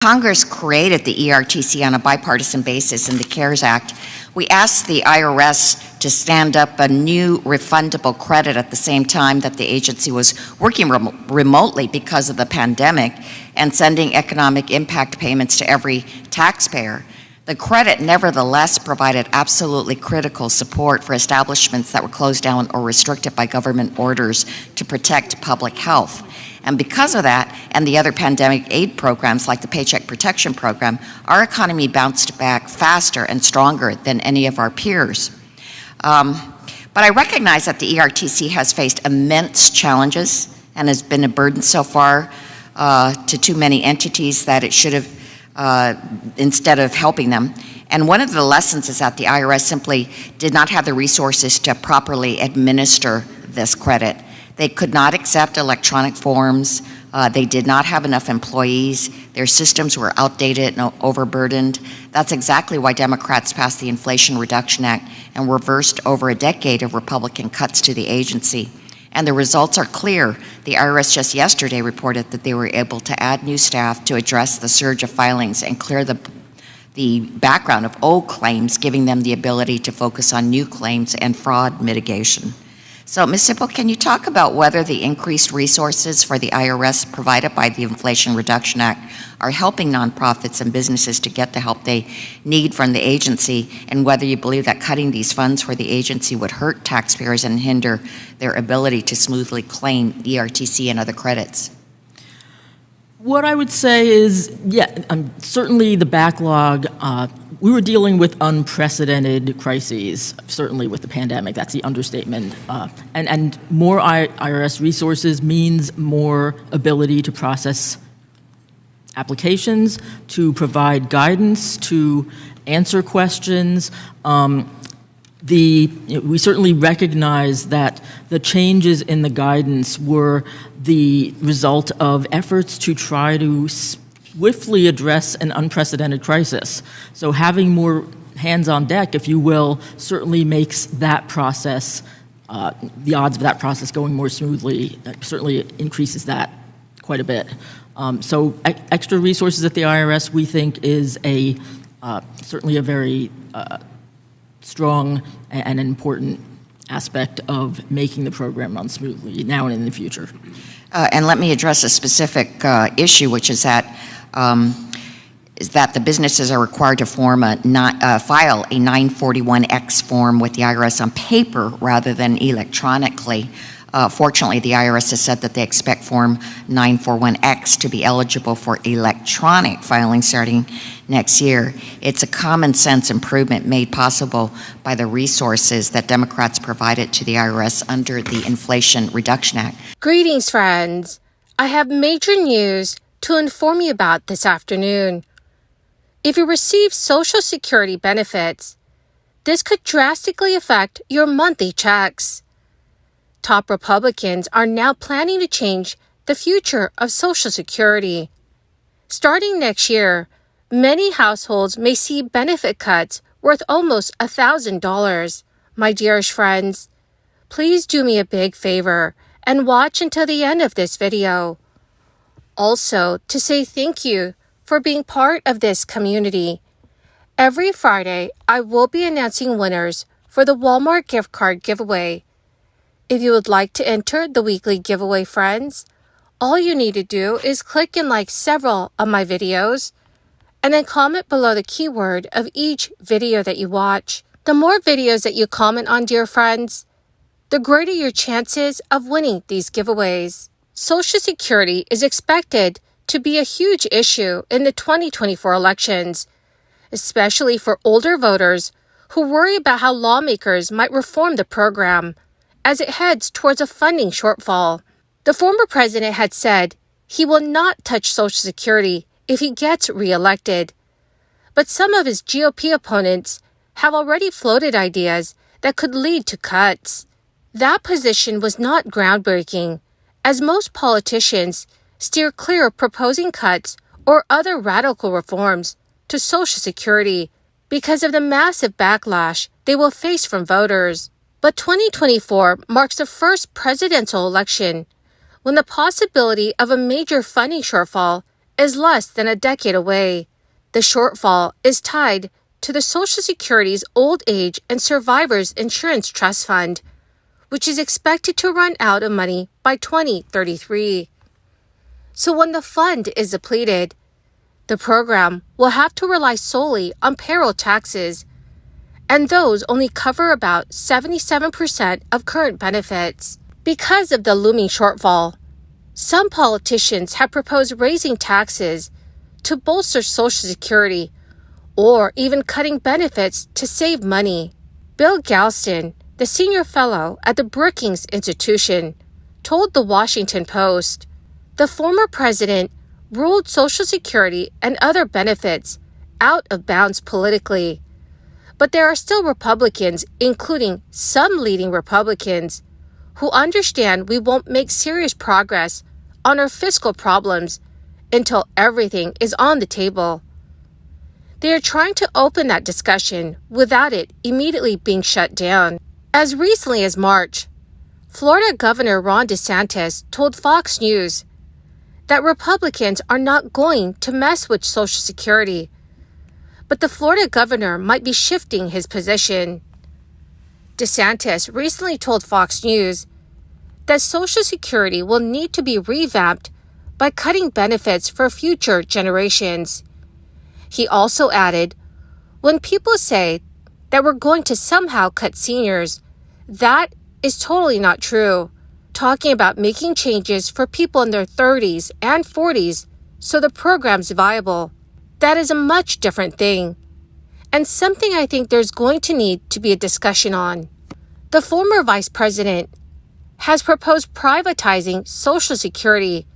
Congress created the ERTC on a bipartisan basis in the CARES Act. We asked the IRS to stand up a new refundable credit at the same time that the agency was working remotely because of the pandemic and sending economic impact payments to every taxpayer. The credit nevertheless provided absolutely critical support for establishments that were closed down or restricted by government orders to protect public health. And because of that and the other pandemic aid programs like the Paycheck Protection Program, our economy bounced back faster and stronger than any of our peers. But I recognize that the ERTC has faced immense challenges and has been a burden so far to too many entities that it should have, instead of helping them. And one of the lessons is that the IRS simply did not have the resources to properly administer this credit. They could not accept electronic forms. They did not have enough employees. Their systems were outdated and overburdened. That's exactly why Democrats passed the Inflation Reduction Act and reversed over a decade of Republican cuts to the agency. And the results are clear. The IRS just yesterday reported that they were able to add new staff to address the surge of filings and clear the background of old claims, giving them the ability to focus on new claims and fraud mitigation. So, Ms. Sippel, can you talk about whether the increased resources for the IRS provided by the Inflation Reduction Act are helping nonprofits and businesses to get the help they need from the agency, and whether you believe that cutting these funds for the agency would hurt taxpayers and hinder their ability to smoothly claim ERTC and other credits? What I would say is, certainly the backlog, we were dealing with unprecedented crises, certainly with the pandemic, that's the understatement. And more IRS resources means more ability to process applications, to provide guidance, to answer questions. We certainly recognize that the changes in the guidance were the result of efforts to try to swiftly address an unprecedented crisis. So having more hands on deck, if you will, certainly makes that process, the odds of that process going more smoothly, certainly increases that quite a bit. So extra resources at the IRS, we think, is certainly a very strong and important aspect of making the program run smoothly now and in the future. And let me address a specific issue, which is that the businesses are required to file a 941X form with the IRS on paper rather than electronically. Fortunately, the IRS has said that they expect Form 941X to be eligible for electronic filing starting next year. It's a common sense improvement made possible by the resources that Democrats provided to the IRS under the Inflation Reduction Act. Greetings, friends. I have major news to inform you about this afternoon. If you receive Social Security benefits, this could drastically affect your monthly checks. Top Republicans are now planning to change the future of Social Security. Starting next year, many households may see benefit cuts worth almost $1,000. My dearest friends, please do me a big favor and watch until the end of this video. Also, to say thank you for being part of this community. Every Friday, I will be announcing winners for the Walmart gift card giveaway. If you would like to enter the weekly giveaway, friends, all you need to do is click and like several of my videos, and then comment below the keyword of each video that you watch. The more videos that you comment on, dear friends, the greater your chances of winning these giveaways. Social Security is expected to be a huge issue in the 2024 elections, especially for older voters who worry about how lawmakers might reform the program as it heads towards a funding shortfall. The former president had said he will not touch Social Security if he gets reelected. But some of his GOP opponents have already floated ideas that could lead to cuts. That position was not groundbreaking, as most politicians steer clear of proposing cuts or other radical reforms to Social Security because of the massive backlash they will face from voters. But 2024 marks the first presidential election when the possibility of a major funding shortfall is less than a decade away. The shortfall is tied to the Social Security's Old Age and Survivors Insurance Trust Fund, which is expected to run out of money by 2033. So when the fund is depleted, the program will have to rely solely on payroll taxes, and those only cover about 77% of current benefits. Because of the looming shortfall, some politicians have proposed raising taxes to bolster Social Security or even cutting benefits to save money. Bill Galston, the senior fellow at the Brookings Institution, told the Washington Post, the former president ruled Social Security and other benefits out of bounds politically. But there are still Republicans, including some leading Republicans, who understand we won't make serious progress on our fiscal problems until everything is on the table. They are trying to open that discussion without it immediately being shut down. As recently as March, Florida Governor Ron DeSantis told Fox News that Republicans are not going to mess with Social Security, but the Florida governor might be shifting his position. DeSantis recently told Fox News that Social Security will need to be revamped by cutting benefits for future generations. He also added, when people say that we're going to somehow cut seniors, that is totally not true. Talking about making changes for people in their 30s and 40s so the program's viable. That is a much different thing, and something I think there's going to need to be a discussion on. The former vice president has proposed privatizing Social Security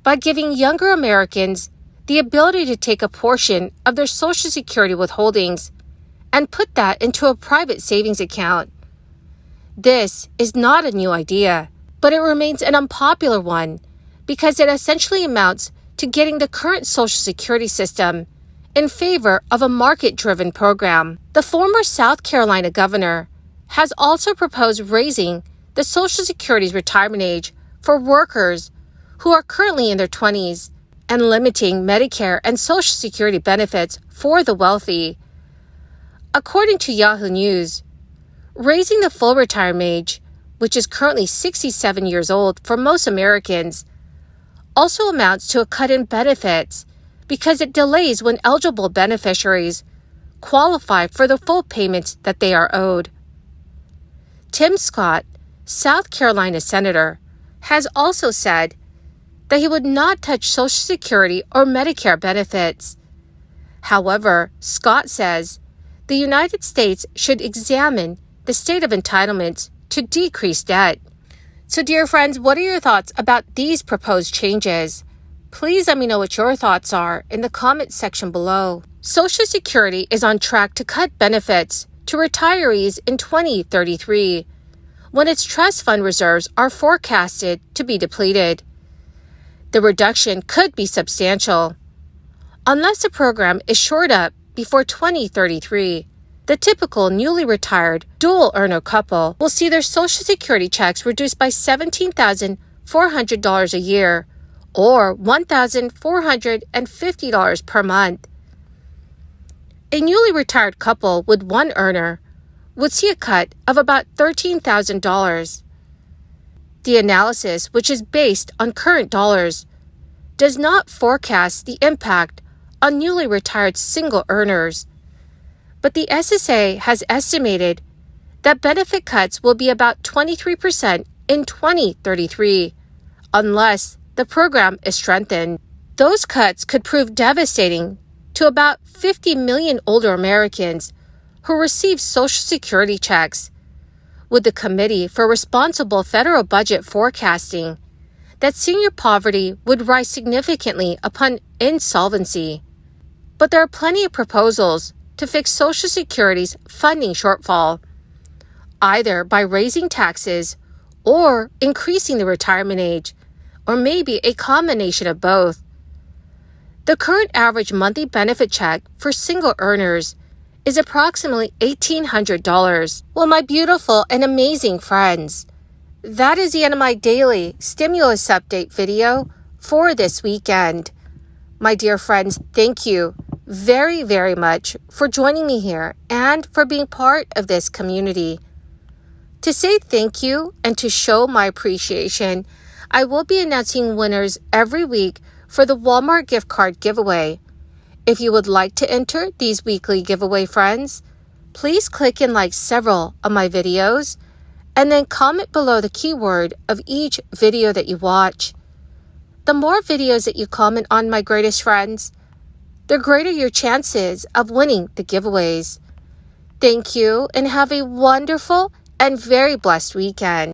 by giving younger Americans the ability to take a portion of their Social Security withholdings and put that into a private savings account. This is not a new idea, but it remains an unpopular one because it essentially amounts to getting the current Social Security system in favor of a market-driven program. The former South Carolina governor has also proposed raising the Social Security's retirement age for workers who are currently in their 20s and limiting Medicare and Social Security benefits for the wealthy. According to Yahoo News, raising the full retirement age, which is currently 67 years old for most Americans, also amounts to a cut in benefits because it delays when eligible beneficiaries qualify for the full payments that they are owed. Tim Scott, South Carolina senator, has also said that he would not touch Social Security or Medicare benefits. However, Scott says the United States should examine the state of entitlements to decrease debt. So, dear friends, what are your thoughts about these proposed changes? Please let me know what your thoughts are in the comments section below. Social Security is on track to cut benefits to retirees in 2033, when its trust fund reserves are forecasted to be depleted. The reduction could be substantial. Unless the program is shored up before 2033, the typical newly retired dual-earner couple will see their Social Security checks reduced by $17,400 a year, or $1,450 per month. A newly retired couple with one earner would see a cut of about $13,000. The analysis, which is based on current dollars, does not forecast the impact on newly retired single earners, but the SSA has estimated that benefit cuts will be about 23% in 2033, unless the program is strengthened. Those cuts could prove devastating to about 50 million older Americans who receive Social Security checks, with the Committee for Responsible Federal Budget forecasting that senior poverty would rise significantly upon insolvency. But there are plenty of proposals to fix Social Security's funding shortfall, either by raising taxes or increasing the retirement age, or maybe a combination of both. The current average monthly benefit check for single earners is approximately $1,800. Well, my beautiful and amazing friends, that is the end of my daily stimulus update video for this weekend. My dear friends, thank you very, very much for joining me here and for being part of this community. To say thank you and to show my appreciation, I will be announcing winners every week for the Walmart gift card giveaway. If you would like to enter these weekly giveaway, friends, please click and like several of my videos and then comment below the keyword of each video that you watch. The more videos that you comment on, my greatest friends, the greater your chances of winning the giveaways. Thank you and have a wonderful and very blessed weekend.